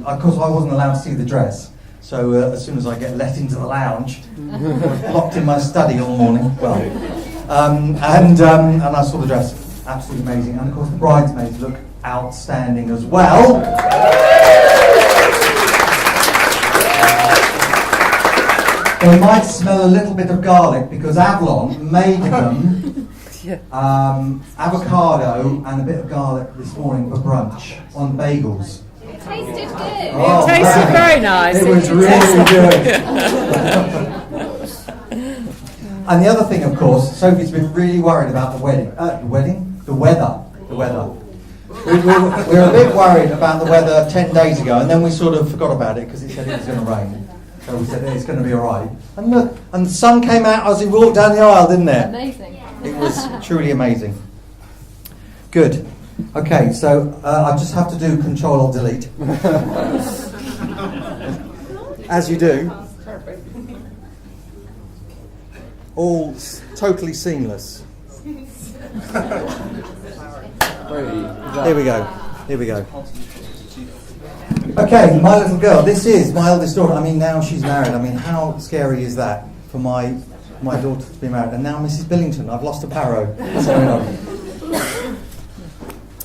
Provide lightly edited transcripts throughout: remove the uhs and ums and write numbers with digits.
Of course, I wasn't allowed to see the dress. So as soon as I get let into the lounge, I was locked in my study all morning. Well, and I saw the dress. Absolutely amazing. And of course, the bridesmaids look outstanding as well. They might smell a little bit of garlic because Avalon made them avocado and a bit of garlic this morning for brunch on bagels. It tasted good. Oh, it tasted very nice. It was really good. And the other thing, of course, Sophie's been really worried about the weather. We were a bit worried about the weather 10 days ago, and then we sort of forgot about it because it said it was going to rain. So we said it's going to be all right. And look, and the sun came out as we walked down the aisle, didn't it? Amazing. It was truly amazing. Good. Okay, so I just have to do Control-Alt-Delete. As you do. All totally seamless. Here we go. Okay, my little girl. This is my eldest daughter. I mean, now she's married. I mean, how scary is that for my daughter to be married? And now Mrs. Billington. I've lost a parrow. What's going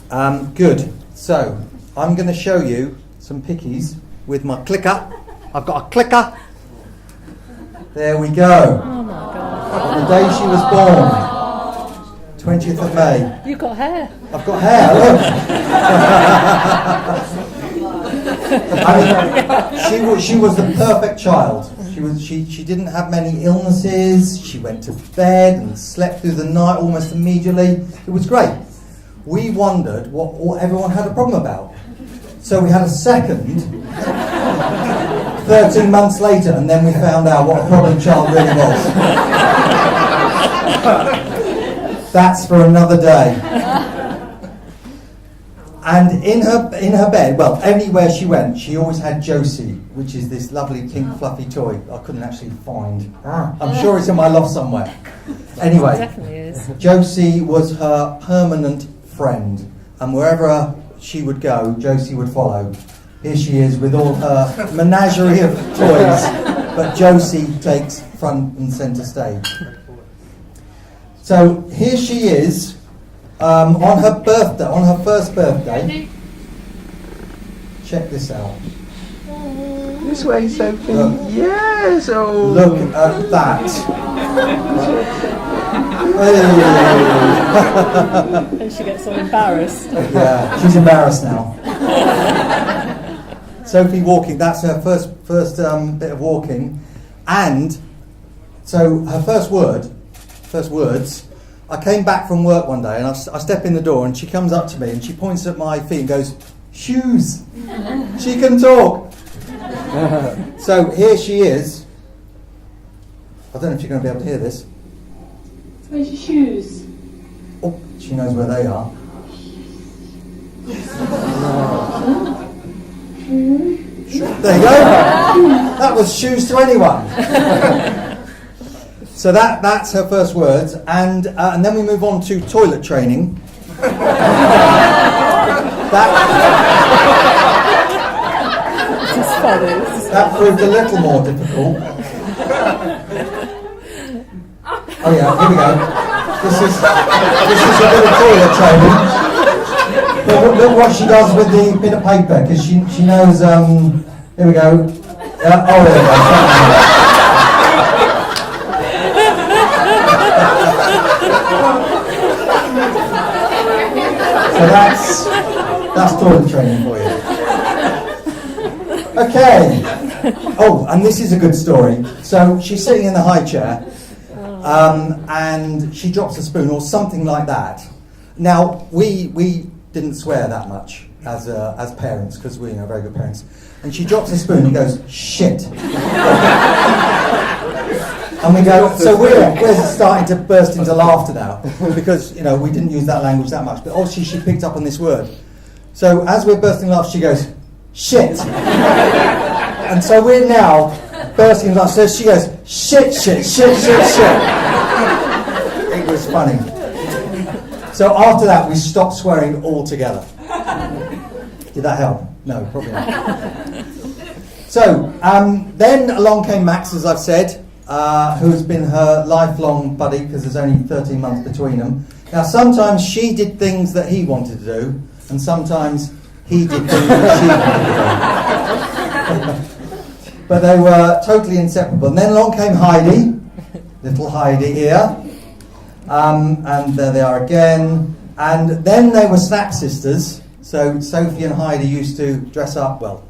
on? Good. So, I'm going to show you some pickies with my clicker. I've got a clicker. There we go. Oh my God. The day she was born. 20th of May. You've got hair. I've got hair, look. She was the perfect child. She didn't have many illnesses. She went to bed and slept through the night almost immediately. It was great. We wondered what everyone had a problem about. So we had a second 13 months later, and then we found out what a problem child really was. That's for another day. And in her bed, well, anywhere she went, she always had Josie, which is this lovely pink fluffy toy I couldn't actually find. I'm sure it's in my loft somewhere. Anyway, It definitely is. Josie was her permanent friend, and wherever she would go, Josie would follow. Here she is with all her menagerie of toys, but Josie takes front and centre stage. So here she is on her birthday, on her first birthday. Check this out. This way, Sophie. Look. Yes. Oh. Look at that. And she gets all embarrassed. Yeah, she's embarrassed now. Sophie walking. That's her first bit of walking, and so her first words. I came back from work one day, and I step in the door, and she comes up to me, and she points at my feet and goes, "Shoes." She can talk. So here she is. I don't know if you're going to be able to hear this. Where's your shoes? Oh, she knows where they are. There you go. That was shoes to anyone. So that's her first words, and then we move on to toilet training. That proved a little more difficult. Oh yeah, here we go. This is a bit of toilet training. But look what she does with the bit of paper, because she knows. Here we go. Oh, there we go. So that's toilet training for you. Okay. Oh, and this is a good story. So she's sitting in the high chair, and she drops a spoon or something like that. Now we didn't swear that much as parents, because we're very good parents. And she drops a spoon and goes, "Shit." And we go, so we're starting to burst into laughter now, because we didn't use that language that much, but obviously she picked up on this word. So as we're bursting laughter, she goes, "Shit." And so we're now bursting into laughter. So she goes, "Shit, shit, shit, shit, shit." It was funny. So after that, we stopped swearing altogether. Did that help? No, probably not. So, then along came Max, as I've said, who has been her lifelong buddy, because there's only 13 months between them. Now, sometimes she did things that he wanted to do, and sometimes he did things that she wanted to do. But they were totally inseparable. And then along came Heidi, little Heidi here. And there they are again. And then they were snap sisters. So Sophie and Heidi used to dress up, well,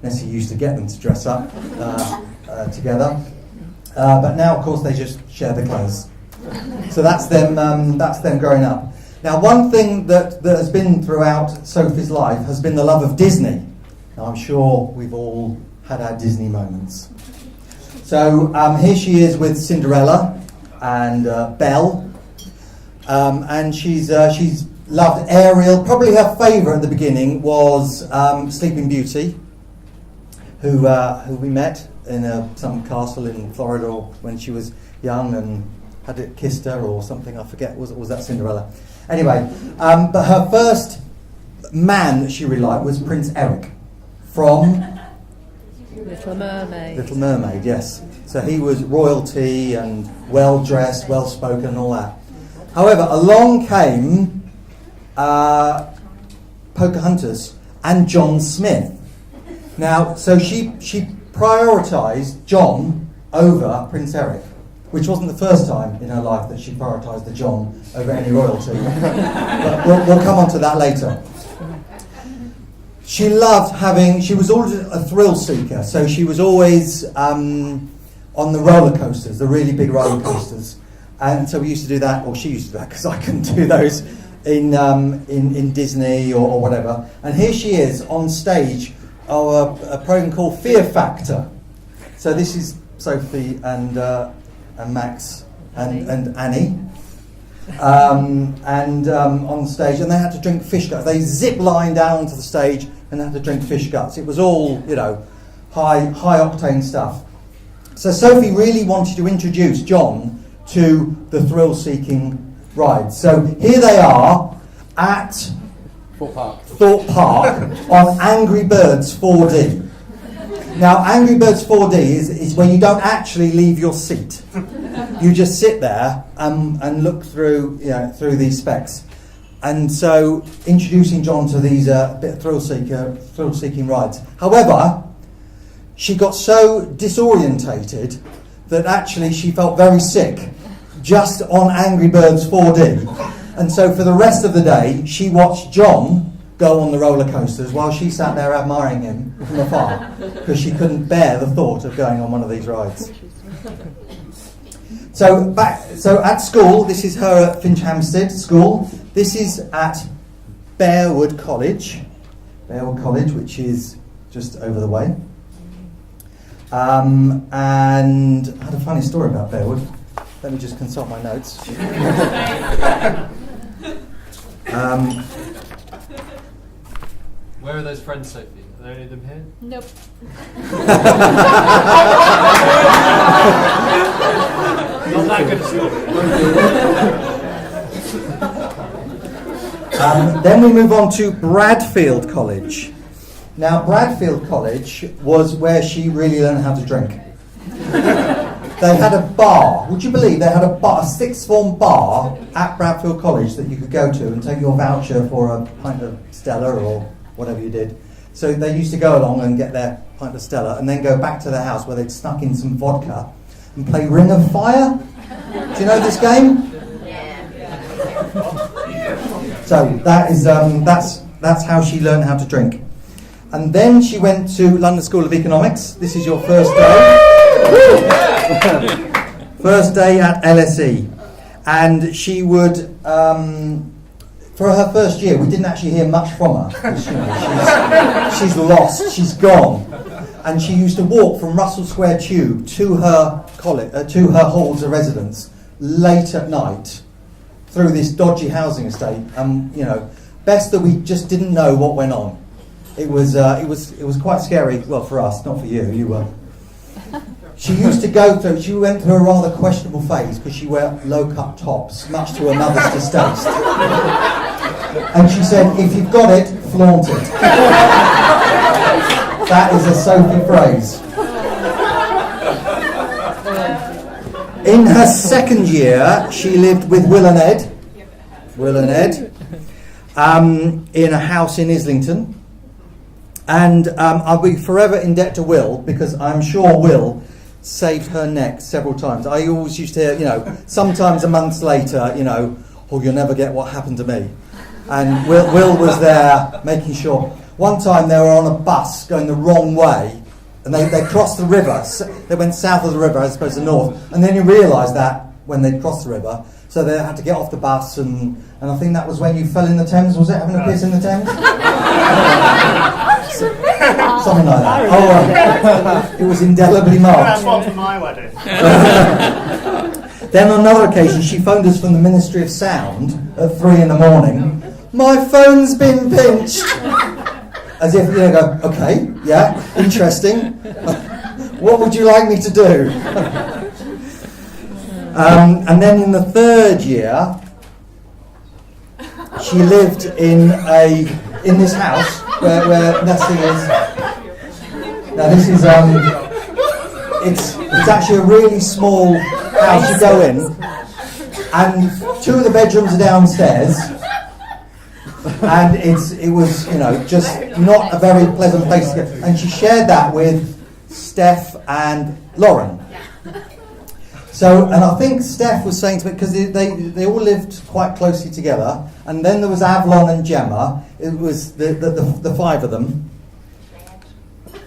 Nessie used to get them to dress up together. But now, of course, they just share the clothes. So that's them growing up. Now, one thing that has been throughout Sophie's life has been the love of Disney. Now, I'm sure we've all had our Disney moments. So here she is with Cinderella and Belle. And she's loved Ariel. Probably her favourite at the beginning was Sleeping Beauty, who we met in some castle in Florida when she was young and had kissed her or something. I forget. Was that Cinderella? Anyway, but her first man that she really liked was Prince Eric from Little Mermaid. Little Mermaid, yes. So he was royalty and well-dressed, well-spoken and all that. However, along came Pocahontas and John Smith. Now, so she prioritised John over Prince Eric, which wasn't the first time in her life that she prioritised the John over any royalty. But we'll come on to that later. She was always a thrill seeker, so she was always on the roller coasters, the really big roller coasters. And so we used to do that, or she used to do that, because I couldn't do those in Disney or whatever. And here she is on stage of a program called Fear Factor. So this is Sophie and Max and Annie. On stage, and they had to drink fish guts. They zip line down onto the stage and had to drink fish guts. It was all, high octane stuff. So Sophie really wanted to introduce John to the thrill-seeking rides. So here they are at Thorpe Park on Angry Birds 4D. Now, Angry Birds 4D is when you don't actually leave your seat. You just sit there and look through these specs. And so introducing John to these bit of thrill-seeking rides. However, she got so disorientated that actually she felt very sick just on Angry Birds 4D. And so for the rest of the day, she watched John go on the roller coasters while she sat there admiring him from afar, because she couldn't bear the thought of going on one of these rides. So at school, this is her at Finch Hampstead School. This is at Bearwood College, which is just over the way. And I had a funny story about Bearwood. Let me just consult my notes. Where are those friends, Sophie? Are there any of them here? Nope. Not that good a story. Then we move on to Bradfield College. Now, Bradfield College was where she really learned how to drink. They had a bar. Would you believe they had a sixth form bar at Bradfield College that you could go to and take your voucher for a pint of Stella or whatever you did. So they used to go along and get their pint of Stella and then go back to their house where they'd snuck in some vodka and play Ring of Fire. Do you know this game? So that is that's how she learned how to drink. And then she went to London School of Economics. This is your first day. First day at LSE. And she would, for her first year, we didn't actually hear much from her. She's lost, she's gone. And she used to walk from Russell Square Tube to her college, to her halls of residence late at night through this dodgy housing estate. Best that we just didn't know what went on. It was quite scary. Well, for us, not for you. You were. She used to go through. She went through a rather questionable phase because she wore low-cut tops, much to her mother's distaste. And she said, "If you've got it, flaunt it." That is a Sophie phrase. In her second year, she lived with Will and Ed. In a house in Islington. And I'll be forever in debt to Will, because I'm sure Will saved her neck several times. I always used to hear, sometimes a month later, oh, you'll never get what happened to me. And Will was there making sure. One time they were on a bus going the wrong way, and they crossed the river. They went south of the river as opposed to north. And then you realise that when they crossed the river. So they had to get off the bus, and I think that was when you fell in the Thames, was it? Having a piss in the Thames? Something like that. Oh, it was indelibly marked. That's one for my wedding. Then on another occasion, she phoned us from the Ministry of Sound at 3 a.m. My phone's been pinched. As if, go, okay, yeah, interesting. What would you like me to do? And then in the third year, she lived in this house where Nessie is. Now this is it's actually a really small house. You go in, and 2 of the bedrooms are downstairs, and it was just not a very pleasant place to go. And she shared that with Steph and Lauren. So, and I think Steph was saying to me, because they all lived quite closely together, and then there was Avalon and Gemma. It was the 5 of them.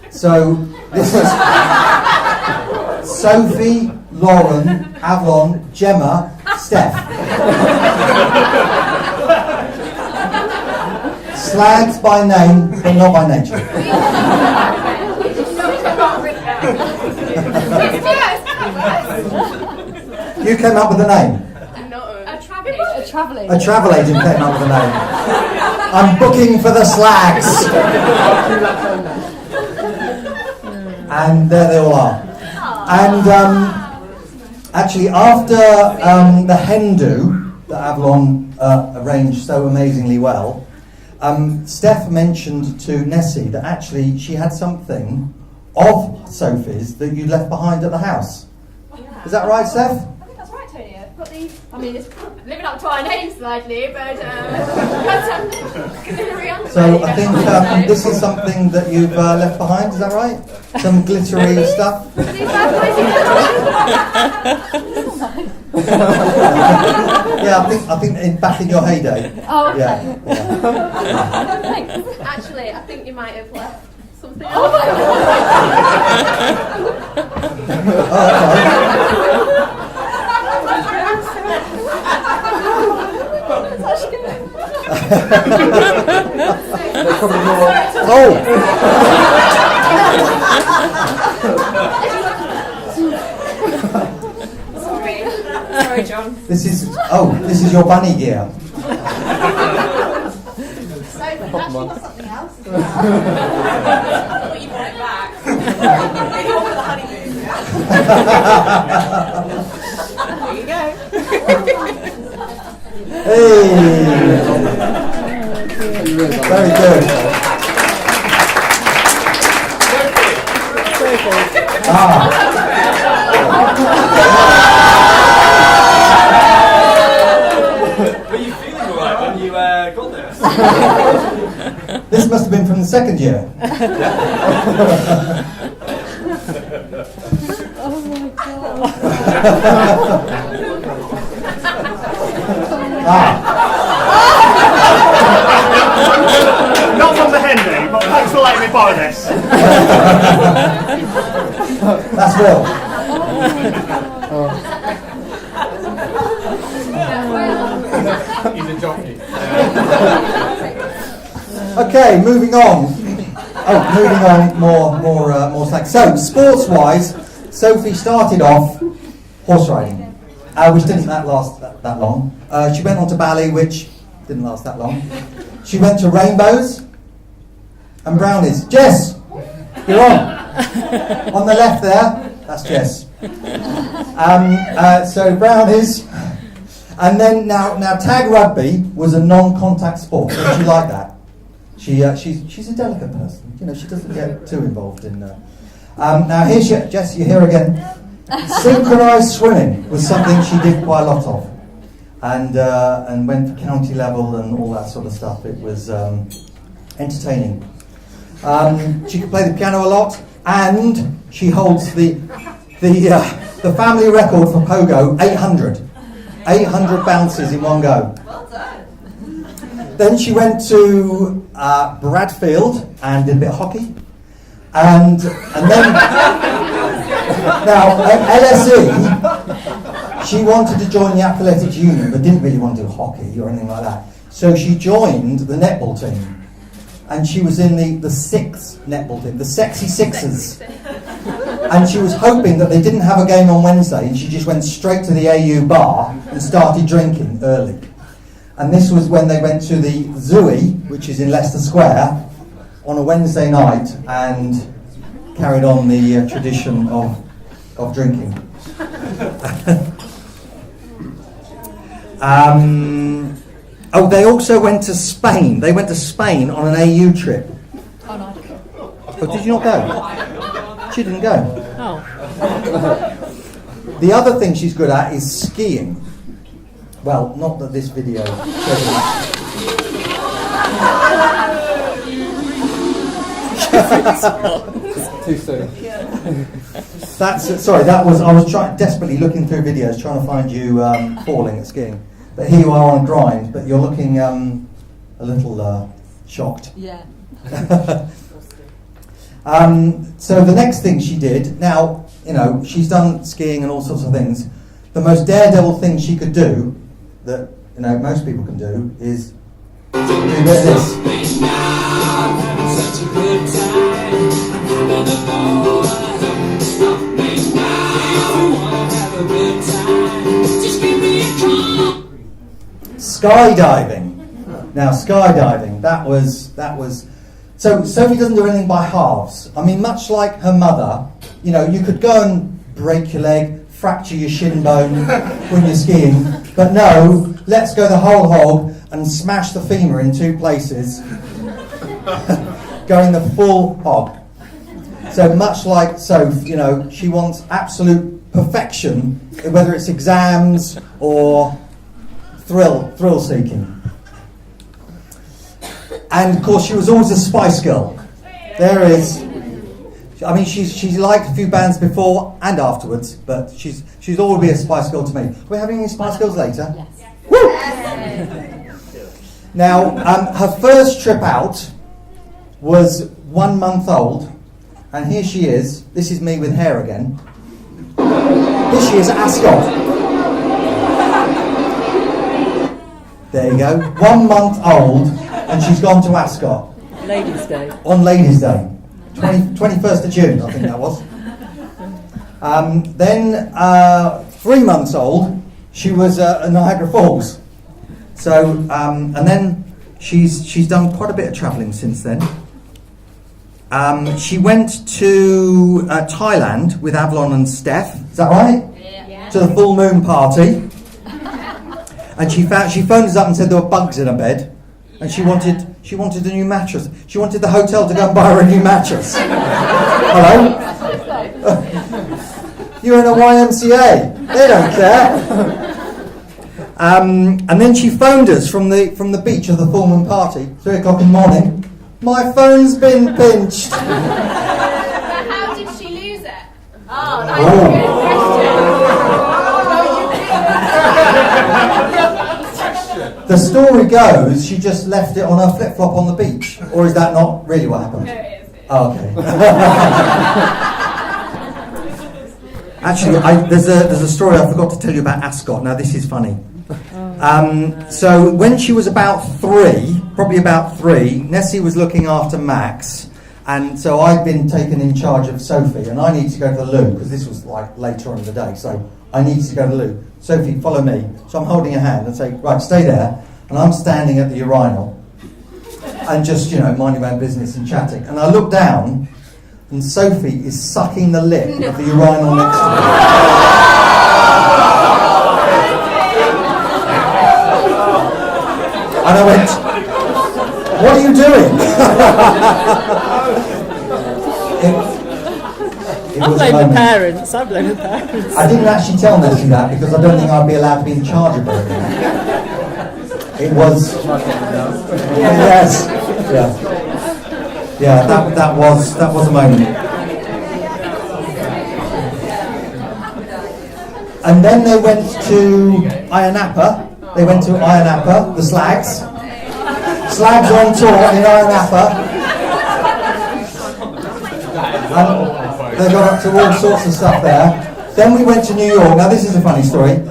So this was Sophie, Lauren, Avalon, Gemma, Steph. Slags by name, but not by nature. You came up with the name? No. A A travel agent came up with the name. I'm booking for the Slags. And there they all are. And actually, after the hen do that Avalon arranged so amazingly well, Steph mentioned to Nessie that actually she had something of Sophie's that you left behind at the house. Yeah. Is that right, Steph? I think that's right, Tony. I've got these. I mean, it's living up to our name slightly, but glittery underwear. So I think this is something that you've left behind. Is that right? Some glittery stuff. Yeah, I think back in your heyday. Oh, okay. Yeah. Thanks. Actually, I think you might have left something else. Oh, Sorry, John. This is your bunny gear. So, actually got something else as well. But you brought it back. Maybe one for the honeymoon, yeah? There you go. Hey! Very good. Were you feeling alright when you got there? This must have been from the second year. Oh my god. Not from the hen do, but thanks for letting me borrow this. That's Will. He's a jockey. Okay, moving on. Moving on. More snacks. So, sports-wise, Sophie started off horse riding, which didn't last that long. She went on to ballet, which didn't last that long. She went to rainbows and brownies. Jess, you're on. On the left there, that's Jess. So brownies. And then now tag rugby was a non-contact sport. Did you like that? She's a delicate person. You know, she doesn't get too involved in. Now here's Jess. You're here again. Synchronised swimming was something she did quite a lot of, and went for county level and all that sort of stuff. It was entertaining. She could play the piano a lot, and she holds the family record for pogo, 800 bounces in one go. Well done. Then she went to Bradfield and did a bit of hockey, and then now at LSE, she wanted to join the athletics union, but didn't really want to do hockey or anything like that. So she joined the netball team. And she was in the sixth netball team, the Sexy Sixers. And she was hoping that they didn't have a game on Wednesday, and she just went straight to the AU bar and started drinking early. And this was when they went to the Zooey, which is in Leicester Square, on a Wednesday night, and carried on the tradition of drinking. Oh, they also went to Spain. They went to Spain on an AU trip. Oh, no, I didn't go. Oh, did you not go? She didn't go. Oh. The other thing she's good at is skiing. Well, not that this video shows it. Too soon. I was desperately looking through videos trying to find you falling at skiing. But here you are on grind, but you're looking a little shocked. Yeah. So the next thing she did, now, you know, she's done skiing and all sorts of things. The most daredevil thing she could do, that, you know, most people can do, is do a bit of this. Skydiving. Now, skydiving, that was. So Sophie doesn't do anything by halves. I mean, much like her mother, you know, you could go and break your leg, fracture your shin bone when you're skiing, but no, let's go the whole hog and smash the femur in two places, going the full hog. So much like Soph, you know, she wants absolute perfection, whether it's exams or thrill seeking. And of course, she was always a Spice Girl. There is. I mean, she's liked a few bands before and afterwards, but she's always be a Spice Girl to me. Are we having any Spice Girls later? Yes. Woo! Now, her first trip out was 1 month old, and here she is. This is me with hair again. Here she is at Ascot. There you go. 1 month old, and she's gone to Ascot. Ladies' Day. On Ladies' Day. 21st of June, I think that was. Then, 3 months old, she was at Niagara Falls. So, and then she's done quite a bit of travelling since then. She went to Thailand with Avalon and Steph. Is that right? Yeah. To the full moon party. And she phoned us up and said there were bugs in her bed, and she wanted a new mattress. She wanted the hotel to go and buy her a new mattress. Hello? You're in a YMCA. They don't care. And then she phoned us from the beach of the full moon party, 3 o'clock in the morning. My phone's been pinched. But how did she lose it? Oh, that's a good The story goes, she just left it on her flip-flop on the beach. Or is that not really what happened? No, it is. Oh, okay. Actually, there's a story I forgot to tell you about Ascot. Now, this is funny. So when she was probably about three, Nessie was looking after Max, and so I'd been taken in charge of Sophie, and I needed to go to the loo, because this was like later on in the day, so I needed to go to the loo. Sophie, follow me. So I'm holding her hand and say, right, stay there, and I'm standing at the urinal, and just, you know, minding my own business and chatting, and I look down, and Sophie is sucking the lip of the urinal next to me. And I went, what are you doing? It I was a blame the moment. parents. I blame the parents. I didn't actually tell Nessie that because I don't think I'd be allowed to be in charge of her. It was. Yes. Yeah. That was a moment. And then they went to Ayia Napa. They went to Ayia Napa, the Slags. Slags on tour in Ayia Napa. And they got up to all sorts of stuff there. Then we went to New York. Now this is a funny story.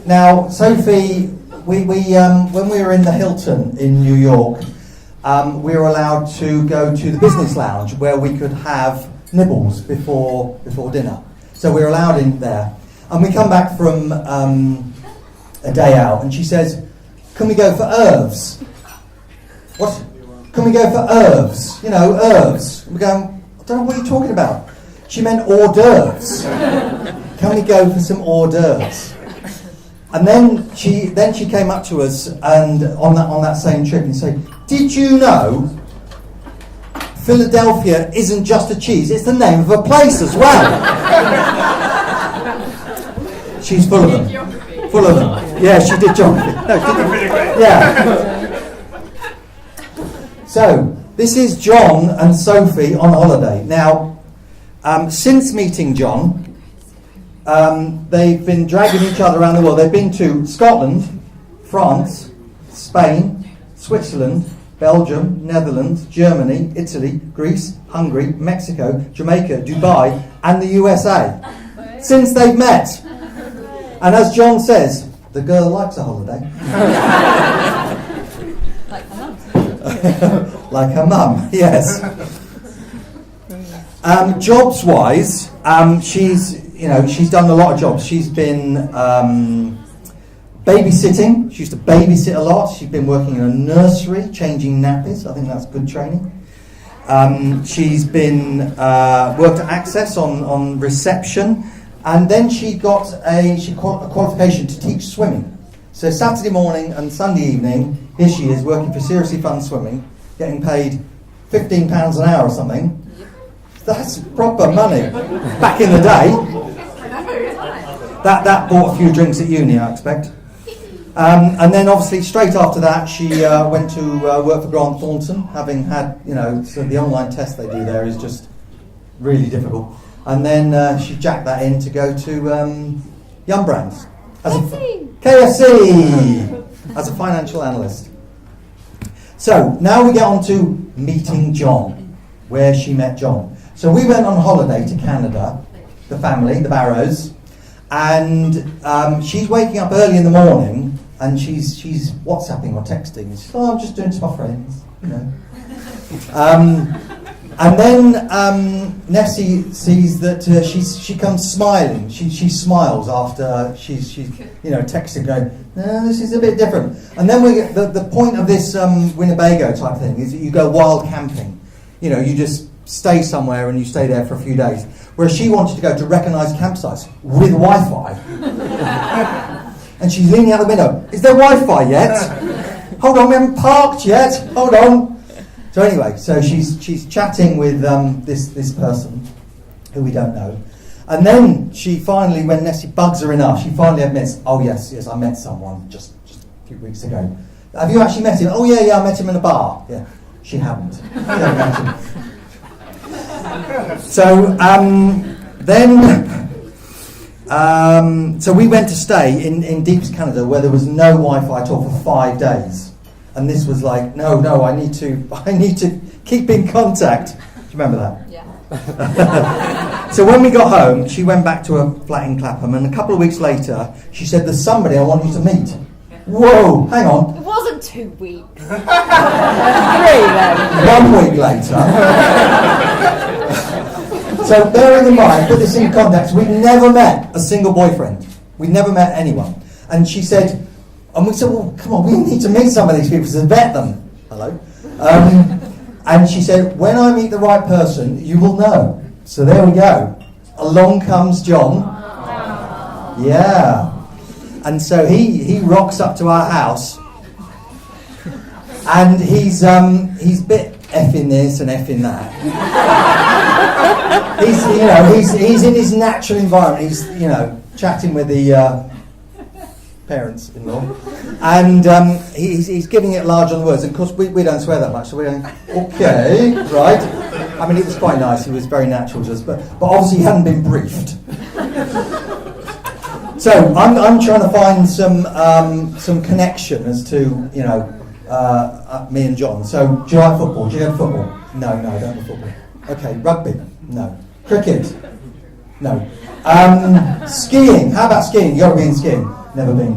Now Sophie, when we were in the Hilton in New York, we were allowed to go to the business lounge where we could have nibbles before dinner. So we were allowed in there. And we come back from a day out, and she says, "Can we go for herbs?" What? Can we go for herbs? You know, herbs. And we're going, I don't know what you're talking about. She meant hors d'oeuvres. Can we go for some hors d'oeuvres? And then she came up to us and on that same trip and said, "Did you know Philadelphia isn't just a cheese, it's the name of a place as well?" She's full of them. Full of them. Yeah, she did geography. No, yeah. So, this is John and Sophie on holiday. Now, since meeting John, they've been dragging each other around the world. They've been to Scotland, France, Spain, Switzerland, Belgium, Netherlands, Germany, Italy, Greece, Hungary, Mexico, Jamaica, Dubai, and the USA. Since they've met. And as John says, the girl likes a holiday. Like her mum. Like her mum, yes. Jobs-wise, she's done a lot of jobs. She's been babysitting. She used to babysit a lot. She's been working in a nursery, changing nappies. I think that's good training. She's been worked at Access on reception, and then she got a qualification to teach swimming. So Saturday morning and Sunday evening, here she is working for Seriously Fun Swimming, getting paid £15 an hour or something. That's proper money back in the day. That bought a few drinks at uni, I expect. And then obviously straight after that she went to work for Grant Thornton, having had, so the online test they do there is just really difficult. And then she jacked that in to go to Yum Brands. KFC! As a financial analyst. So now we get on to meeting John, where she met John. So we went on holiday to Canada, the family, the Barrows, and she's waking up early in the morning and she's WhatsApping or texting. She's I'm just doing to my friends, And then Nessie sees that she comes smiling. She smiles after she's texting, going, "No, this is a bit different." And then we get the point of this Winnebago type thing is that you go wild camping. You just stay somewhere and you stay there for a few days. Whereas she wanted to go to recognised campsites with Wi-Fi. And she's leaning out the window. "Is there Wi-Fi yet? Hold on, we haven't parked yet. Hold on." So anyway, so she's chatting with this person who we don't know, and then she finally, when Nessie bugs her enough, she finally admits, "Oh yes, I met someone just a few weeks ago." "Have you actually met him?" "Oh yeah, I met him in a bar." Yeah, she hadn't. She hadn't met him. So so we went to stay in Deeps, Canada, where there was no Wi-Fi at all for 5 days. And this was like, no, I need to keep in contact. Do you remember that? Yeah. So when we got home, she went back to her flat in Clapham, and a couple of weeks later, she said, "There's somebody I want you to meet." Whoa, hang on. It wasn't 2 weeks. 3 then. 1 week later. So bearing in mind, put this in context, we'd never met a single boyfriend. We'd never met anyone. And she said, and we said, "Well, come on, we need to meet some of these people to vet them." Hello. And she said, "When I meet the right person, you will know." So there we go. Along comes John. Yeah. And so he rocks up to our house. And he's a bit effing this and effing that. he's in his natural environment. He's chatting with the parents-in-law, and he's giving it large on the words. And of course, we don't swear that much, so we're going, okay, right. I mean, it was quite nice. He was very natural to us, but obviously he hadn't been briefed. So I'm trying to find some connection as to me and John. So do you like football? Do you have football? No, I don't have football. Okay, rugby? No. Cricket? No. Skiing? How about skiing? You got to be in skiing. Never been.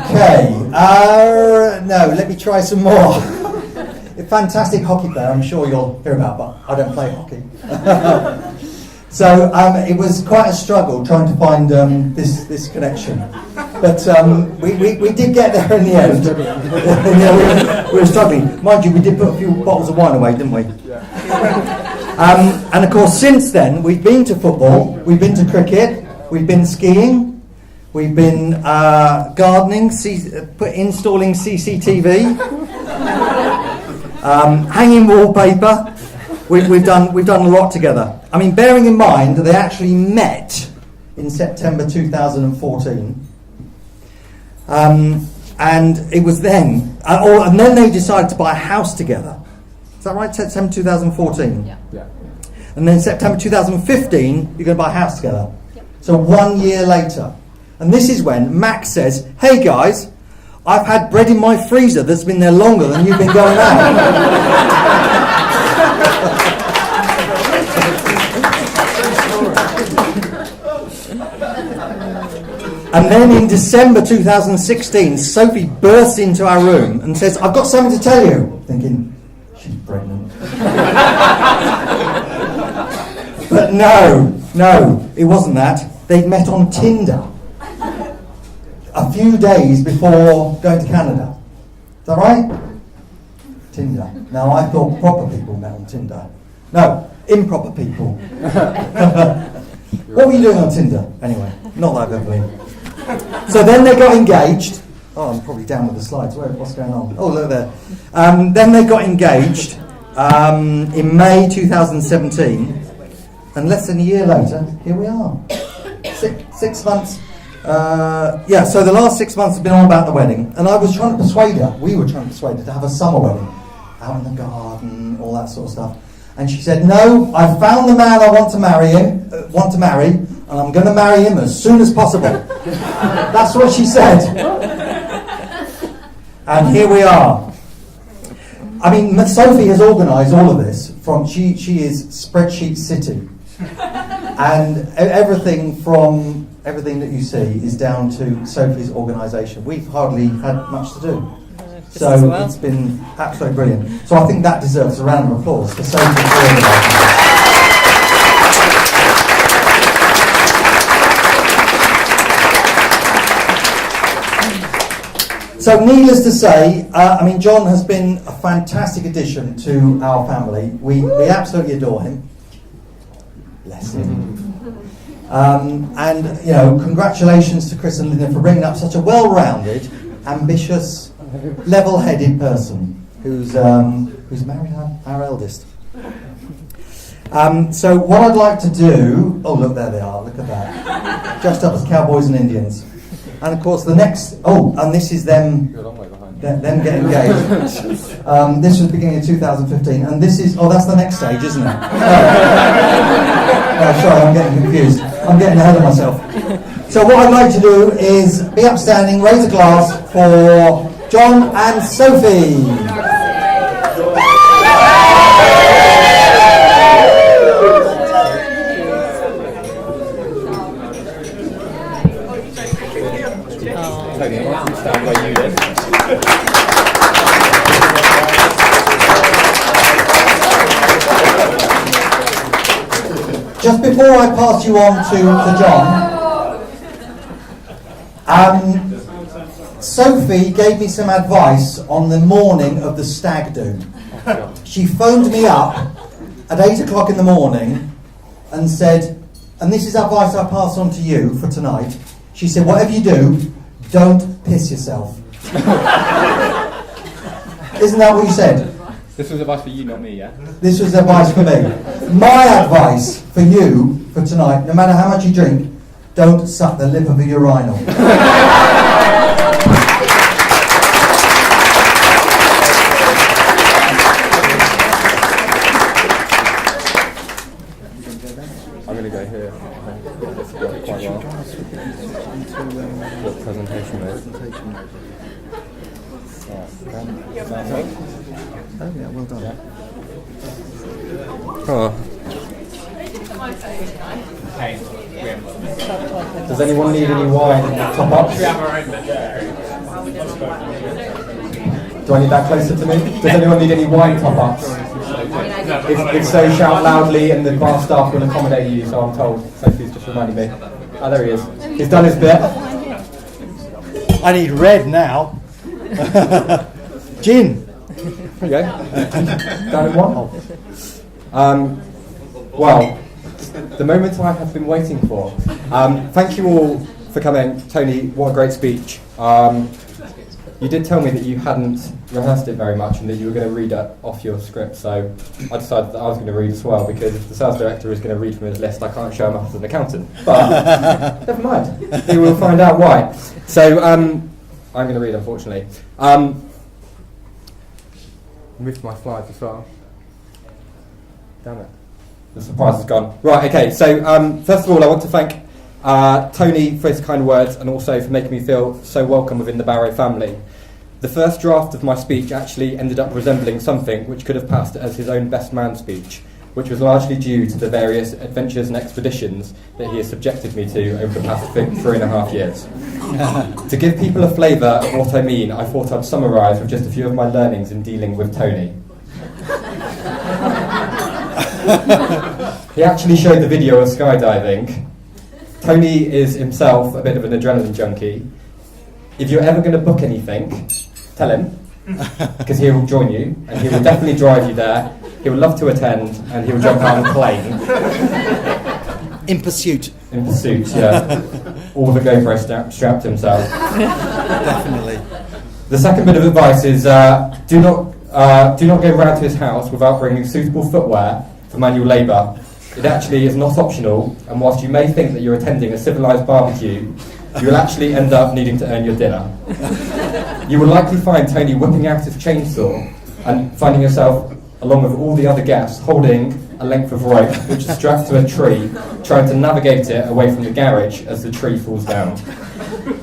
Okay. No. Let me try some more. A fantastic hockey player. I'm sure you'll hear about, but I don't play hockey. So it was quite a struggle trying to find this connection, but we did get there in the end. We were struggling, mind you. We did put a few bottles of wine away, didn't we? And of course, since then we've been to football, we've been to cricket, we've been skiing, we've been gardening, installing CCTV, hanging wallpaper. We've done a lot together. I mean, bearing in mind that they actually met in September 2014, and it was then, and then they decided to buy a house together. Is that right? September 2014. Yeah. And then September 2015, you're going to buy a house together. Yep. So 1 year later, and this is when Max says, "Hey guys, I've had bread in my freezer that's been there longer than you've been going out." And then in December 2016, Sophie bursts into our room and says, "I've got something to tell you." Thinking, she's pregnant. But no, it wasn't that. They'd met on Tinder a few days before going to Canada. Is that right? Tinder. Now, I thought proper people met on Tinder. No, improper people. What were you doing on Tinder? Anyway, not that I've ever been. So then they got engaged. Oh, I'm probably down with the slides. What's going on? Oh, look there. Then they got engaged in May 2017. And less than a year later, here we are. Six months. So the last 6 months have been all about the wedding. And I was trying to persuade her, we were trying to persuade her to have a summer wedding. Out in the garden, all that sort of stuff. And she said, "No, I found the man I want to marry, and I'm going to marry him as soon as possible." That's what she said. And here we are. I mean, Sophie has organised all of this. She is Spreadsheet City. And everything that you see is down to Sophie's organisation. We've hardly had much to do. So it's been absolutely brilliant. So I think that deserves a round of applause for Sophie for organising. So needless to say, John has been a fantastic addition to our family. We absolutely adore him. Bless him. Congratulations to Chris and Linda for bringing up such a well-rounded, ambitious, level-headed person who's married our eldest. So what I'd like to do... Oh, look, there they are. Look at that. Dressed up as cowboys and Indians. And of course the next... Oh, and this is them... Them getting engaged. This was the beginning of 2015. And this is... Oh, that's the next stage, isn't it? Sorry, I'm getting confused. I'm getting ahead of myself. So what I'd like to do is be upstanding, raise a glass for John and Sophie. Just before I pass you on to John, Sophie gave me some advice on the morning of the stag do. She phoned me up at 8 o'clock in the morning and said, and this is advice I pass on to you for tonight. She said, "Whatever you do, don't piss yourself." Isn't that what you said? This was advice for you, not me, yeah? This was advice for me. My advice for you for tonight, no matter how much you drink, don't suck the lip of a urinal. I'm going to go here. This worked quite well. What presentation mode? Oh yeah, well done. Yeah. Oh. Does anyone need any wine top ups? Do I need that closer to me? Does anyone need any wine top ups? If so, shout loudly and the bar staff will accommodate you, so I'm told. Sophie's just reminding me. Oh, there he is. He's done his bit. I need red now. Gin. There you go. Down in one. Well, the moment I have been waiting for. Thank you all for coming. Tony, what a great speech. You did tell me that you hadn't rehearsed it very much and that you were going to read it off your script, so I decided that I was going to read as well, because if the sales director is going to read from his list, I can't show him up as an accountant. But never mind, he will find out why. So I'm going to read, unfortunately. Move my slides as well. Damn it. The surprise is gone. Right, okay, so first of all I want to thank Tony for his kind words and also for making me feel so welcome within the Barrow family. The first draft of my speech actually ended up resembling something which could have passed as his own best man speech, which was largely due to the various adventures and expeditions that he has subjected me to over the past 3.5 years. To give people a flavour of what I mean, I thought I'd summarise with just a few of my learnings in dealing with Tony. He actually showed the video of skydiving. Tony is himself a bit of an adrenaline junkie. If you're ever going to book anything, tell him, because he will join you, and he will definitely drive you there. He would love to attend, and he will jump out on a plane. In pursuit. In pursuit, yeah. All the GoPro strapped to himself. Definitely. The second bit of advice is do not go round to his house without bringing suitable footwear for manual labour. It actually is not optional, and whilst you may think that you're attending a civilised barbecue, you will actually end up needing to earn your dinner. You will likely find Tony whipping out his chainsaw and finding yourself, along with all the other guests, holding a length of rope which is strapped to a tree, trying to navigate it away from the garage as the tree falls down.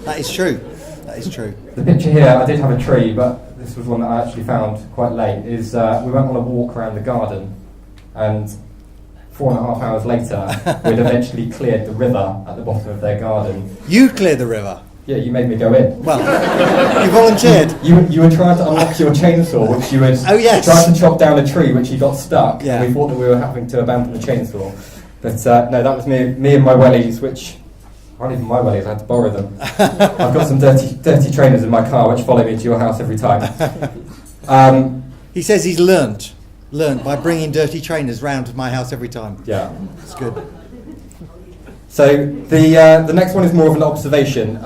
That is true. That is true. The picture here, I did have a tree, but this was one that I actually found quite late, is we went on a walk around the garden, and 4.5 hours later, we'd eventually cleared the river at the bottom of their garden. You clear the river. Yeah, you made me go in. Well, you volunteered. You were trying to unlock your chainsaw, which you had tried to chop down a tree, which you got stuck. Yeah. And we thought that we were having to abandon the chainsaw. But no, that was me and my wellies, which aren't even my wellies, I had to borrow them. I've got some dirty trainers in my car which follow me to your house every time. He says he's learnt by bringing dirty trainers round to my house every time. Yeah. It's good. So the next one is more of an observation.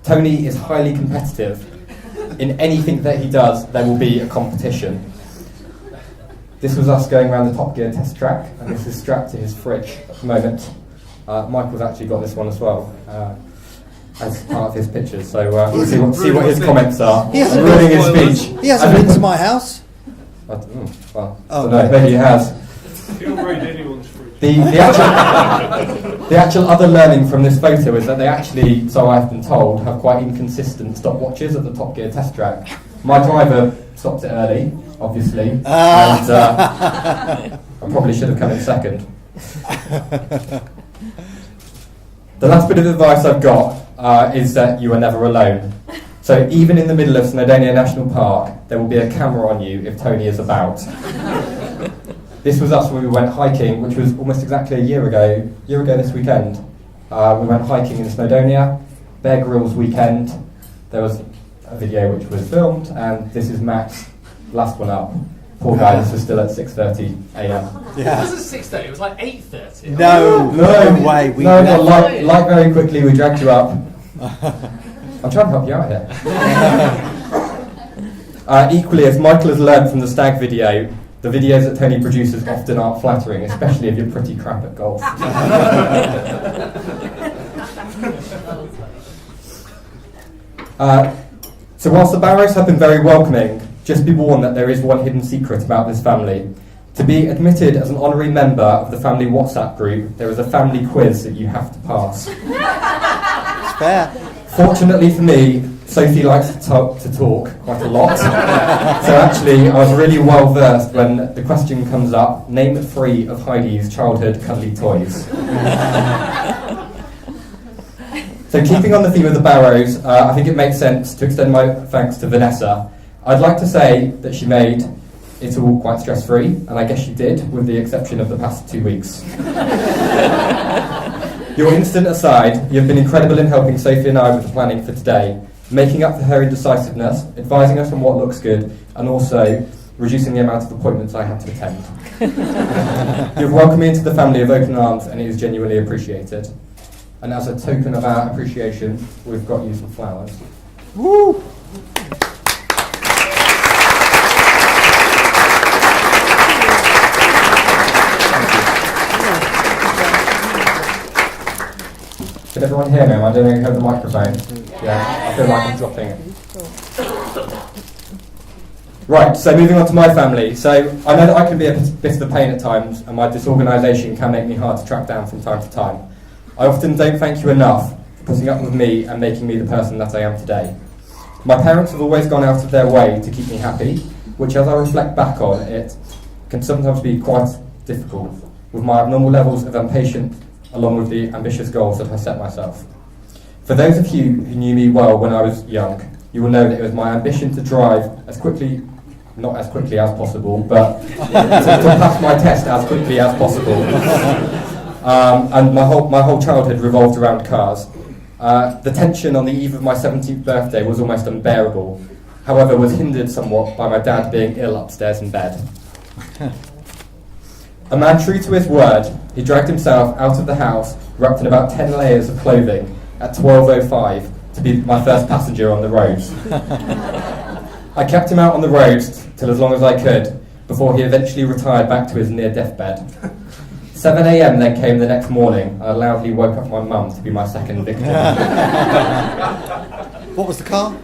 Tony is highly competitive. In anything that he does, there will be a competition. This was us going around the Top Gear test track, and this is strapped to his fridge at the moment. Michael's actually got this one as well, as part of his pictures. So we'll see what his comments are. He hasn't ruining his speech. He hasn't been to my house. I don't know, maybe he has. The actual other learning from this photo is that they actually, so I've been told, have quite inconsistent stopwatches at the Top Gear test track. My driver stopped it early, obviously, and I probably should have come in second. The last bit of advice I've got is that you are never alone. So even in the middle of Snowdonia National Park, there will be a camera on you if Tony is about. This was us when we went hiking, which was almost exactly a year ago this weekend. We went hiking in Snowdonia, Bear Grylls weekend. There was a video which was filmed, and this is Max, last one up. Poor guy, this was still at 6:30 a.m. Yeah. It wasn't 6:30, it was like 8:30. No way. Like very quickly, we dragged you up. I'm trying to help you out here. Equally, as Michael has learned from the stag video, the videos that Tony produces often aren't flattering, especially if you're pretty crap at golf. So whilst the Barrows have been very welcoming, just be warned that there is one hidden secret about this family. To be admitted as an honorary member of the family WhatsApp group, there is a family quiz that you have to pass. It's fair. Fortunately for me, Sophie likes to talk quite a lot. So actually, I was really well versed when the question comes up, name 3 of Heidi's childhood cuddly toys. So keeping on the theme of the Barrows, I think it makes sense to extend my thanks to Vanessa. I'd like to say that she made it all quite stress-free, and I guess she did, with the exception of the past 2 weeks. Your instant aside, you've been incredible in helping Sophie and I with the planning for today, making up for her indecisiveness, advising us on what looks good, and also reducing the amount of appointments I had to attend. You've welcomed me into the family of open arms, and it is genuinely appreciated. And as a token of our appreciation, we've got you some flowers. Woo! Can everyone hear me? I don't know if you have the microphone. Yeah, I feel like I'm dropping it. Right, so moving on to my family. So I know that I can be a bit of a pain at times, and my disorganisation can make me hard to track down from time to time. I often don't thank you enough for putting up with me and making me the person that I am today. My parents have always gone out of their way to keep me happy, which as I reflect back on it, can sometimes be quite difficult, with my abnormal levels of impatience along with the ambitious goals that I set myself. For those of you who knew me well when I was young, you will know that it was my ambition to drive not as quickly as possible, but to pass my test as quickly as possible. And my whole childhood revolved around cars. The tension on the eve of my 17th birthday was almost unbearable, however was hindered somewhat by my dad being ill upstairs in bed. A man true to his word, he dragged himself out of the house wrapped in about 10 layers of clothing at 12:05 to be my first passenger on the roads. I kept him out on the roads till as long as I could, before he eventually retired back to his near-death bed. 7 a.m. then came the next morning, and I loudly woke up my mum to be my second victim. What was the car?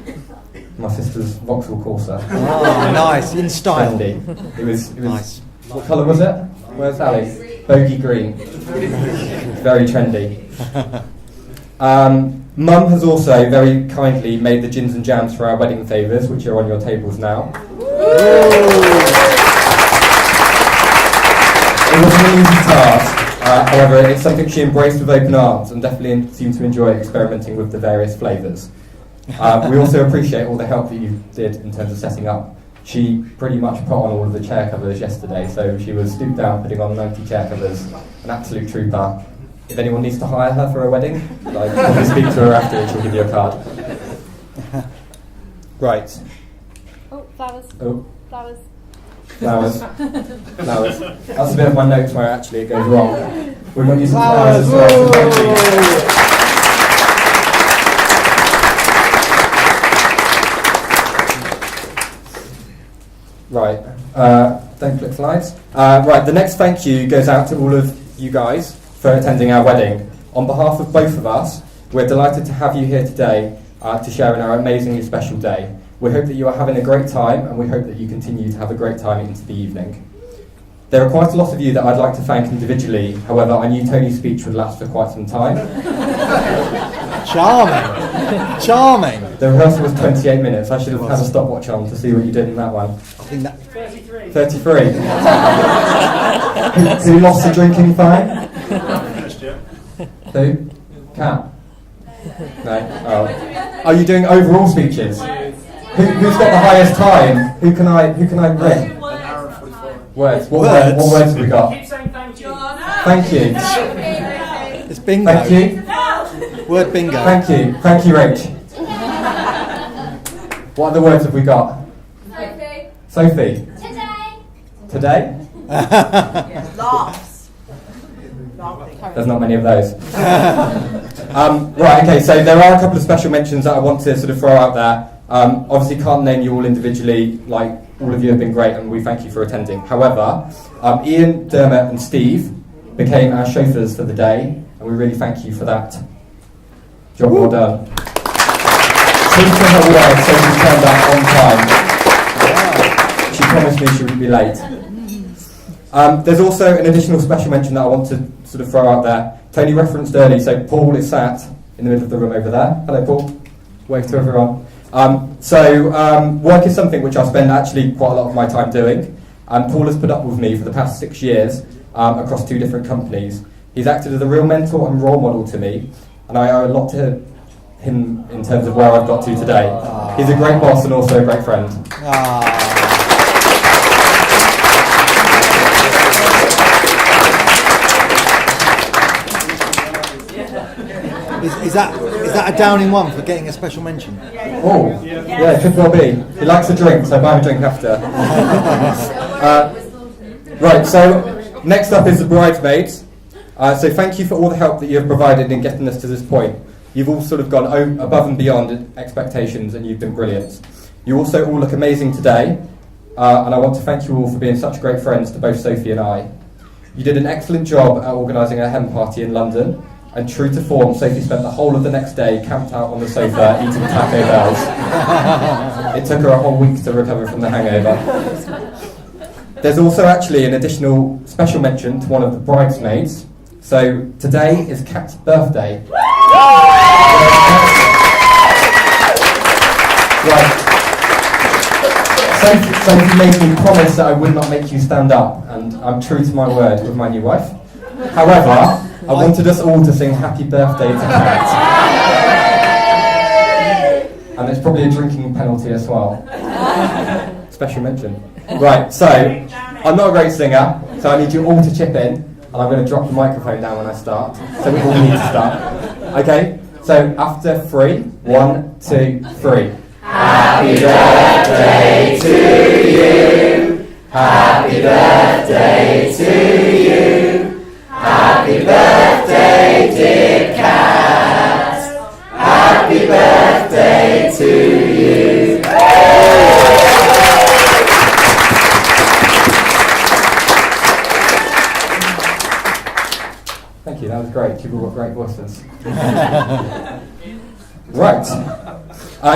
My sister's Vauxhall Corsa. Oh, nice, in style. Trendy. It was Nice. What colour was it? Where's Ali? Bogey green. Very trendy. Mum has also very kindly made the gins and jams for our wedding favours, which are on your tables now. It wasn't an easy task, however it's something she embraced with open arms and definitely seemed to enjoy experimenting with the various flavours. We also appreciate all the help that you did in terms of setting up. She pretty much put on all of the chair covers yesterday, so she was stooped down putting on 90 chair covers, an absolute trooper. If anyone needs to hire her for a wedding, probably speak to her after and she'll give you a card. Right. Oh, flowers. Oh, Flowers. flowers. Flowers. That's a bit of my notes where actually it goes wrong. We've got you some flowers as well, so thank you. Right, don't click slides. Right, the next thank you goes out to all of you guys for attending our wedding. On behalf of both of us, we're delighted to have you here today to share in our amazingly special day. We hope that you are having a great time, and we hope that you continue to have a great time into the evening. There are quite a lot of you that I'd like to thank individually, however I knew Tony's speech would last for quite some time. Charming. Charming. The rehearsal was 28 minutes. I should have had a stopwatch on to see what you did in that one. I think that 33. Who lost the drinking fine? Who? Cat? No? Oh. Are you doing overall speeches? Who's got the highest time? Who can I ring? Words. What words have we got? Keep saying thank you. Thank you. it's bingo. Thank you. Word bingo. Thank you. Thank you, Rach. What other words have we got? Sophie. Today? Laughs. There's not many of those. Right, okay, so there are a couple of special mentions that I want to sort of throw out there. Obviously can't name you all individually, like all of you have been great and we thank you for attending. However, Ian, Dermot and Steve became our chauffeurs for the day and we really thank you for that. Job well done. Please for her word, so she turned up on time. She promised me she wouldn't be late. There's also an additional special mention that I want to sort of throw out there. Tony referenced early, so Paul is sat in the middle of the room over there. Hello Paul, wave to everyone. Work is something which I spend actually quite a lot of my time doing, and Paul has put up with me for the past 6 years across 2 different companies. He's acted as a real mentor and role model to me, and I owe a lot to him in terms of where I've got to today. He's a great boss and also a great friend. Is that a downing one for getting a special mention? Oh, yeah, it could well be. He likes a drink, so buy him a drink after. Right, so next up is the bridesmaids. So thank you for all the help that you have provided in getting us to this point. You've all sort of gone above and beyond expectations and you've been brilliant. You also all look amazing today, and I want to thank you all for being such great friends to both Sophie and I. You did an excellent job at organising a hen party in London, and true to form, Sophie spent the whole of the next day camped out on the sofa eating Taco Bells. It took her a whole week to recover from the hangover. There's also actually an additional special mention to one of the bridesmaids. So today is Kat's birthday. Right. Sophie made me promise that I would not make you stand up, and I'm true to my word with my new wife. However, I wanted us all to sing happy birthday to Kat. And there's probably a drinking penalty as well. Special mention. Right, so I'm not a great singer, so I need you all to chip in, and I'm going to drop the microphone down when I start, so we all need to start. Okay, so after 3, 1, 2, 3. Happy birthday to you. Happy birthday to you. Happy birthday, dear Kat. Happy birthday to you. Thank you, that was great. You've all got great voices. Right.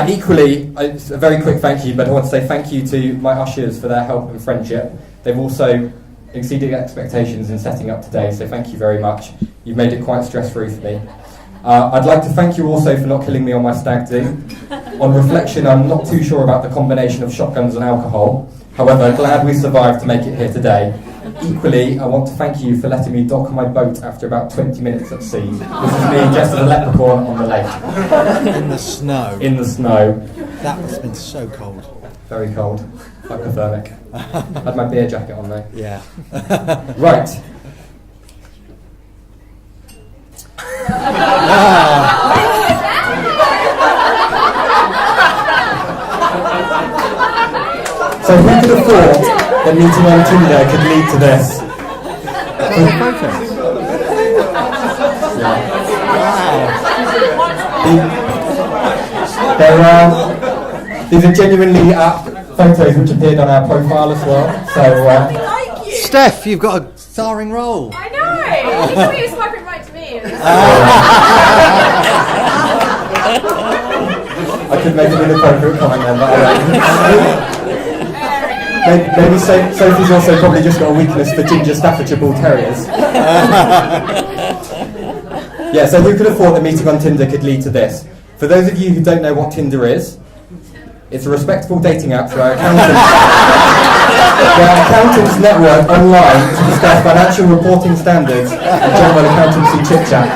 Equally, it's a very quick thank you, but I want to say thank you to my ushers for their help and friendship. They've also exceeded expectations in setting up today, so thank you very much. You've made it quite stress-free for me. I'd like to thank you also for not killing me on my stag do. On reflection, I'm not too sure about the combination of shotguns and alcohol. However, glad we survived to make it here today. Equally, I want to thank you for letting me dock my boat after about 20 minutes at sea. This is me dressed as a leprechaun on the lake. In the snow. In the snow. That must have been so cold. Very cold. Hypothermic. Had my beer jacket on though. Yeah. Right. So who could have thought that meeting on Tinder could lead to this? These are genuinely photos which appeared on our profile as well. So, Steph, you've got a starring role. I know! He told me he was swiping right to me. I could make an inappropriate comment then, but maybe Sophie's also probably just got a weakness for ginger Staffordshire Bull Terriers. Yeah, so who could have thought that meeting on Tinder could lead to this? For those of you who don't know what Tinder is, it's a respectable dating app where accountants network online to discuss financial reporting standards and general accountancy chit-chat.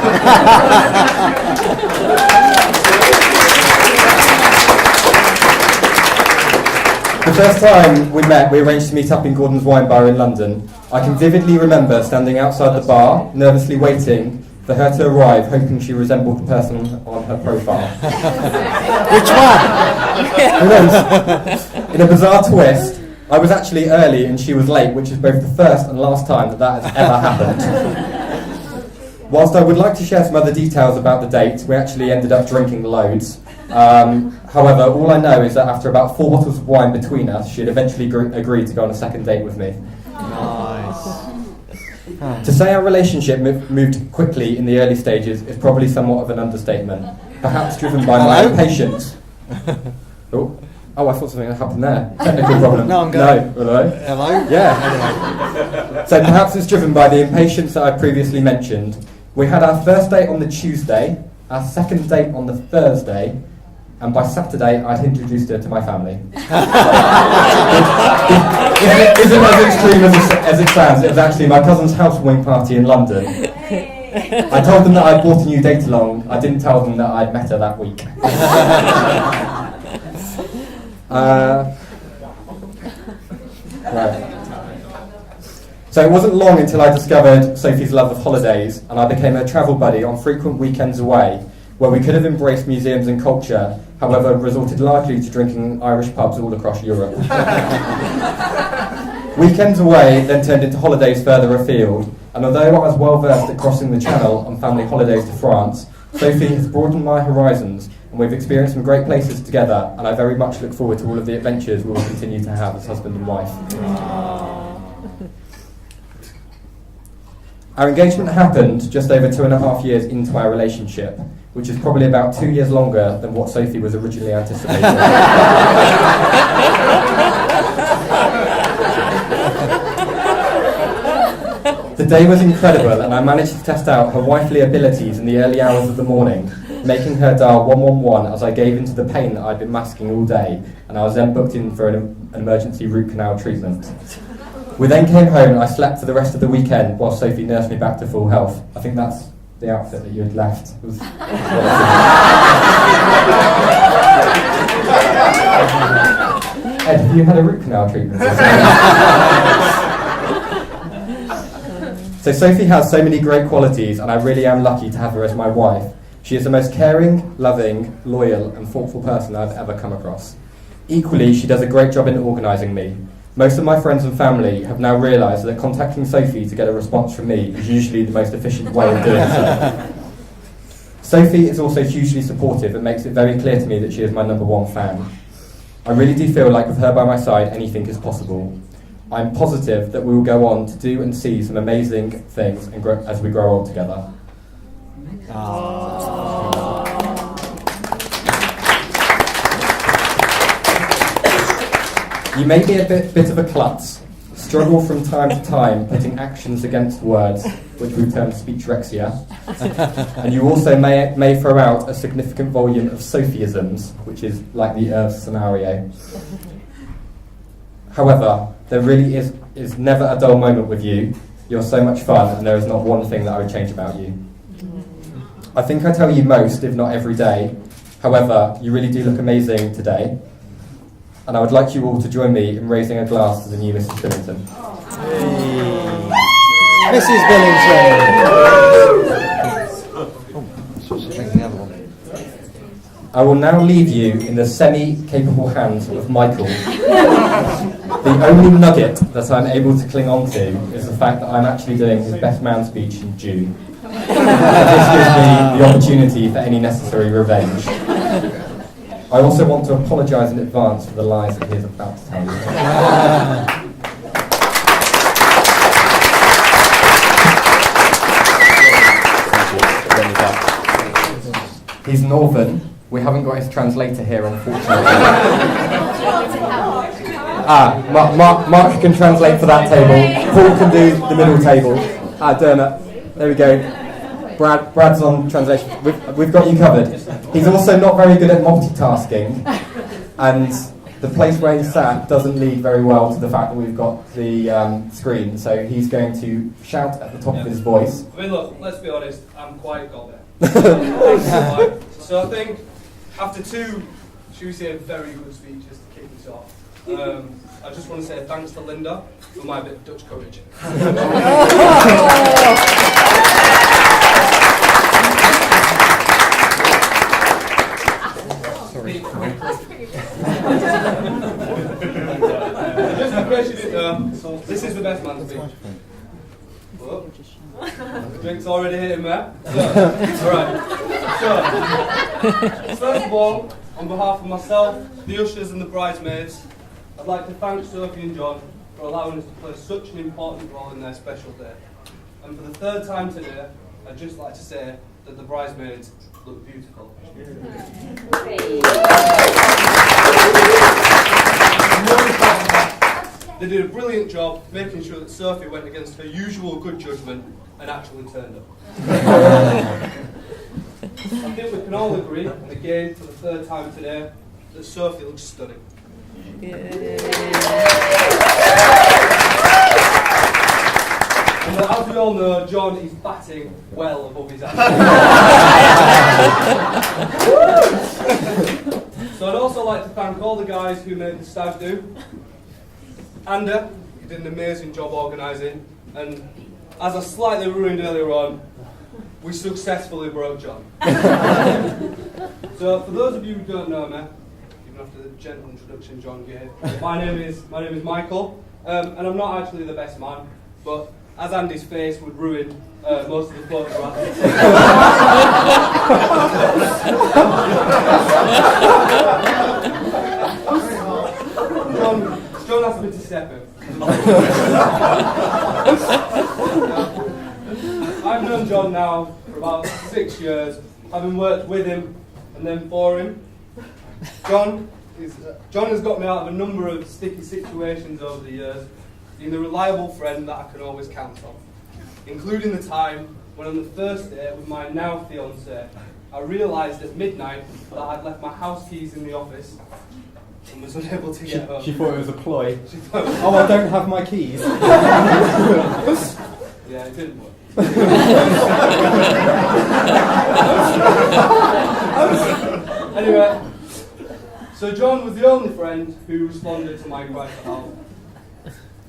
The first time we met, we arranged to meet up in Gordon's Wine Bar in London. I can vividly remember standing outside the bar, nervously waiting for her to arrive, hoping she resembled the person on her profile. Which one? Who knows? In a bizarre twist, I was actually early and she was late, which is both the first and last time that has ever happened. Whilst I would like to share some other details about the date, we actually ended up drinking loads. However, all I know is that after about 4 bottles of wine between us, she had eventually agreed to go on a second date with me. To say our relationship moved quickly in the early stages is probably somewhat of an understatement, perhaps driven by my impatience. Oh, I thought something had happened there. Technical problem. No, I'm going. No, hello? Hello? Yeah. So perhaps it's driven by the impatience that I previously mentioned. We had our first date on the Tuesday, our second date on the Thursday, and by Saturday I'd introduced her to my family. It isn't as extreme as it sounds. It was actually my cousin's housewarming party in London. I told them that I'd brought a new date along. I didn't tell them that I'd met her that week. Right. So it wasn't long until I discovered Sophie's love of holidays, and I became her travel buddy on frequent weekends away, where we could have embraced museums and culture, however resorted largely to drinking in Irish pubs all across Europe. Weekends away then turned into holidays further afield, and although I was well versed at crossing the Channel on family holidays to France, Sophie has broadened my horizons, and we've experienced some great places together, and I very much look forward to all of the adventures we will continue to have as husband and wife. Our engagement happened just over 2.5 years into our relationship, which is probably about 2 years longer than what Sophie was originally anticipating. The day was incredible, and I managed to test out her wifely abilities in the early hours of the morning, making her dial 111 as I gave into the pain that I'd been masking all day, and I was then booked in for an emergency root canal treatment. We then came home and I slept for the rest of the weekend while Sophie nursed me back to full health. I think that's the outfit that you had left. Ed, have you had a root canal treatment? So Sophie has so many great qualities, and I really am lucky to have her as my wife. She is the most caring, loving, loyal and thoughtful person I've ever come across. Equally, she does a great job in organising me. Most of my friends and family have now realised that contacting Sophie to get a response from me is usually the most efficient way of doing so. Sophie is also hugely supportive and makes it very clear to me that she is my number one fan. I really do feel like with her by my side, anything is possible. I'm positive that we will go on to do and see some amazing things and grow, as we grow old together. You may be a bit of a klutz, struggle from time to time putting actions against words, which we've termed speechrexia, and you also may throw out a significant volume of Sophisms, which is like the Earth scenario. However, there really is never a dull moment with you. You're so much fun, and there is not one thing that I would change about you. I think I tell you most, if not every day. However, you really do look amazing today. And I would like you all to join me in raising a glass to the new Mrs. Billington. Mrs. Billington. I will now leave you in the semi-capable hands of Michael. The only nugget that I'm able to cling on to is the fact that I'm actually doing his best man speech in June. This gives me the opportunity for any necessary revenge. I also want to apologise in advance for the lies that he is about to tell you. He's Northern. We haven't got his translator here, unfortunately. Mark can translate for that table. Paul can do the middle table. Dermot. There we go. Brad's on translation. We've got you covered. He's also not very good at multitasking, and the place where he's sat doesn't lead very well to the fact that we've got the screen, so he's going to shout at the top of his voice. I mean, look, let's be honest, I'm quite got there. So I think after two, should we say, very good speeches to kick this off, I just want to say thanks to Linda for my bit of Dutch courage. Just in case you didn't know, this is the best man speech. The drink's already hitting there. So, alright. So, first of all, on behalf of myself, the ushers and the bridesmaids, I'd like to thank Sophie and John for allowing us to play such an important role in their special day. And for the third time today, I'd just like to say that the bridesmaids look beautiful. They did a brilliant job making sure that Sophie went against her usual good judgment and actually turned up. I think we can all agree, and again for the third time today, that Sophie looks stunning. And as we all know, John is batting well above his average. So I'd also like to thank all the guys who made the stag do. Anda, you did an amazing job organising, and as I slightly ruined earlier on, we successfully broke John. So for those of you who don't know me, even after the gentle introduction John gave, my name is Michael, and I'm not actually the best man, but as Andy's face would ruin most of the photographs. John asked me to step in. I've known John now for about 6 years, having worked with him and then for him. John has got me out of a number of sticky situations over the years, being the reliable friend that I can always count on, including the time when on the first date with my now fiancée, I realised at midnight that I'd left my house keys in the office and was unable to get home. She thought it was a ploy. She thought, Oh, I don't have my keys. yeah, it didn't work. Anyway, so John was the only friend who responded to my cry for help,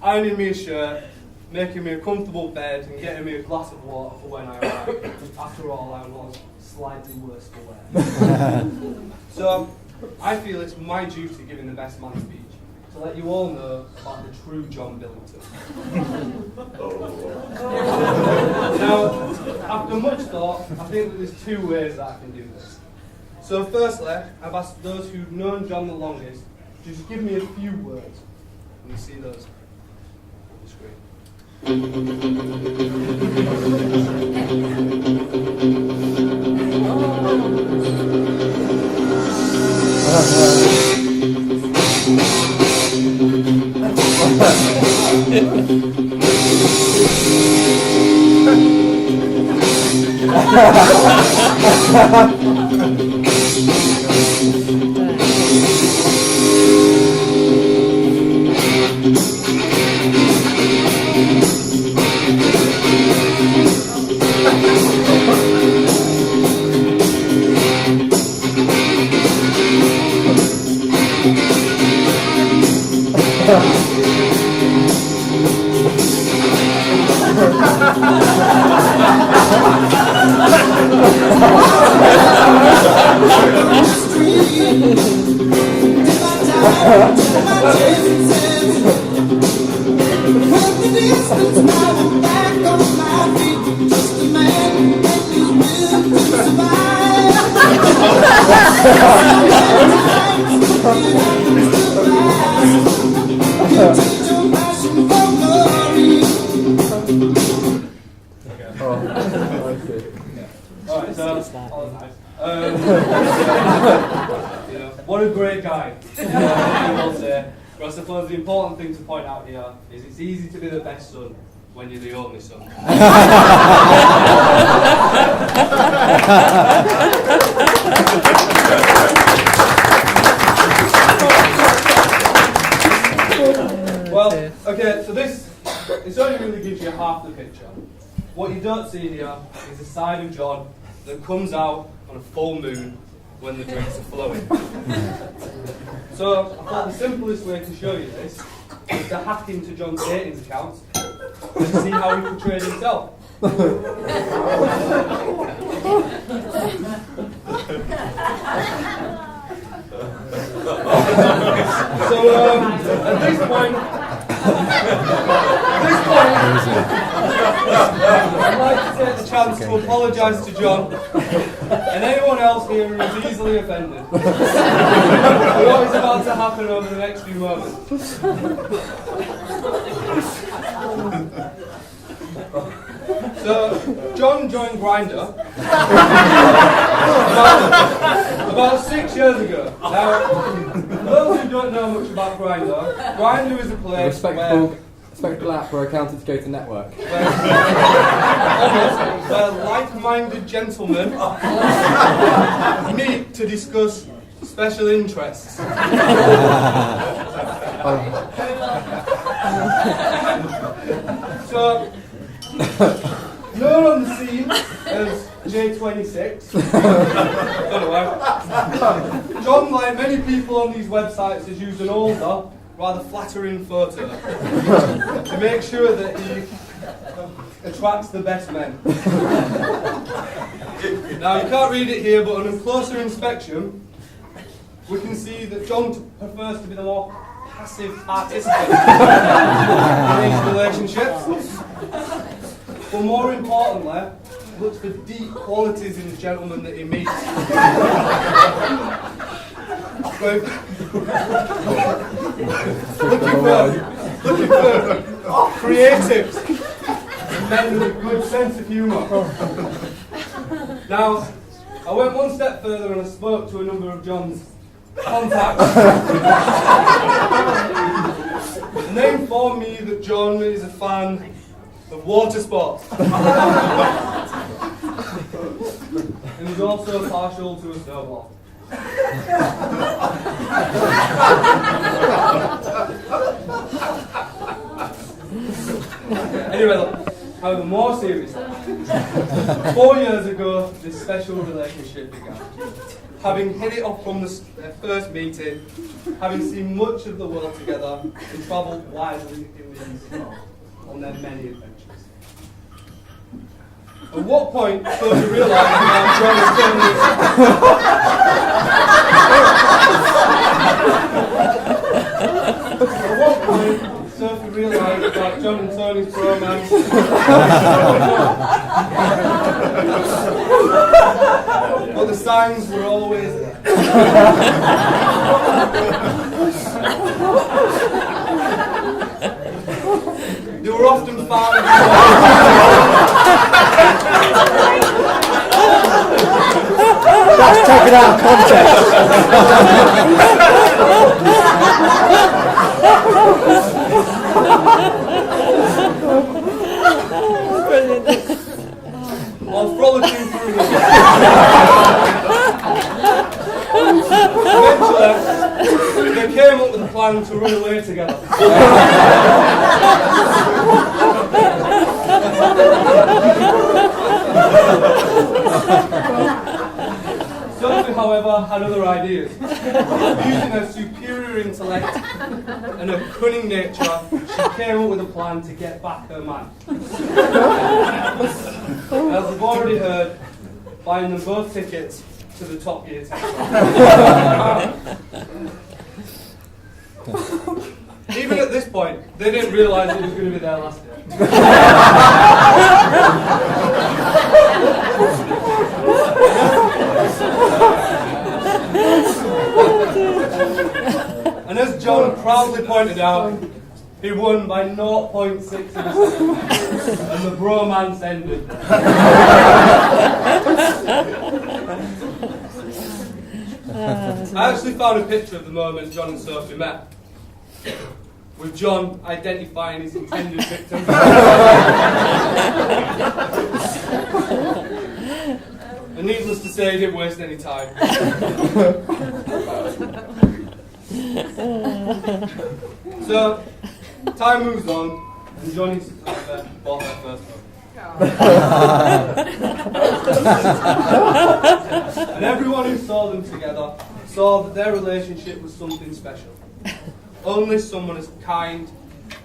ironing me a shirt, making me a comfortable bed, and getting me a glass of water for when I arrived. After all, I was slightly worse for wear. So, I feel it's my duty, giving the best man speech, to let you all know about the true John Billington. Now, after much thought, I think that there's 2 ways that I can do this. So firstly, I've asked those who've known John the longest to just give me a few words. And you see those on the screen. Alright, so you know, what a great guy. I will say. But I suppose the important thing to point out here is it's easy to be the best son when you're the only son. Well, okay, so this only really gives you half the picture. What you don't see here is a side of John that comes out on a full moon when the drinks are flowing. So I thought the simplest way to show you this is to hack into John's dating accounts and see how he portrayed himself. So at this point, I'd like to take the chance to apologise to John and anyone else here who is easily offended. What is about to happen over the next few moments? So, John joined Grindr about 6 years ago. Now, for those who don't know much about Grindr, Grindr is a place Respectable app for accountants go to network. where like-minded gentlemen meet to discuss special interests. So, known on the scene as J26, don't know why. John, like many people on these websites, has used an older, rather flattering photo to make sure that he attracts the best men. Now, you can't read it here, but on a closer inspection, we can see that John prefers to be the more passive participant in these relationships. But more importantly, looks for deep qualities in the gentleman that he meets. looking for creatives, men with a good sense of humour. Now, I went one step further and I spoke to a number of John's contacts. And they informed me that John is a fan of water sports. And he's also partial to a snowball. Anyway, look, however, more seriously, 4 years ago, this special relationship began. Having hit it off from their first meeting, having seen much of the world together, and travelled widely in the East on their many adventures. At what point Sophie realised that John was At what point Sophie realised that John and Tony's romance but the signs were always there. They were often found. That's taken out of context. While frolicking through the eventually, they came up with a plan to run away together. Sophie, however, had other ideas. Using her superior intellect and her cunning nature, she came up with a plan to get back her man. As we've already heard, buying them both tickets to the Top Gear test. Even at this point, they didn't realise it was going to be their last day. And as John proudly pointed out, he won by 0.6 of a second, and the bromance ended. I actually found a picture of the moment John and Sophie met, with John identifying his intended victim. And needless to say, he didn't waste any time. So, time moves on, and Johnny's bought her first home. And everyone who saw them together saw that their relationship was something special. Only someone as kind,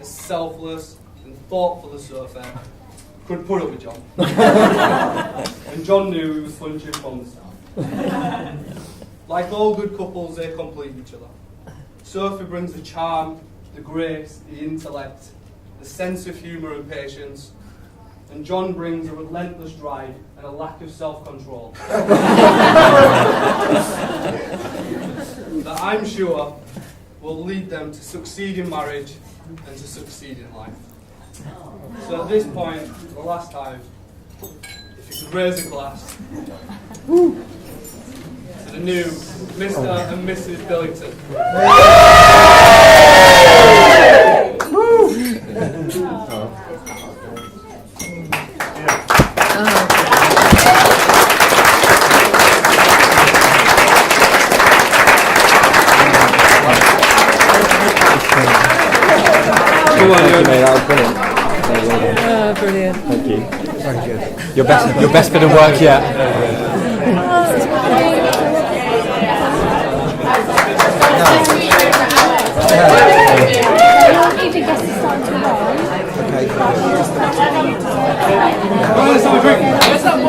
as selfless, and thoughtful as Sophie could put up with John. And John knew he was flinching from the start. Like all good couples, they complete each other. Sophie brings the charm, the grace, the intellect, the sense of humour and patience, and John brings a relentless drive and a lack of self-control that I'm sure will lead them to succeed in marriage and to succeed in life. So at this point, for the last time, if you could raise a glass to the new Mr. and Mrs. Billington. That was brilliant. Oh, brilliant. Thank you. Very good. Your best bit of work yet.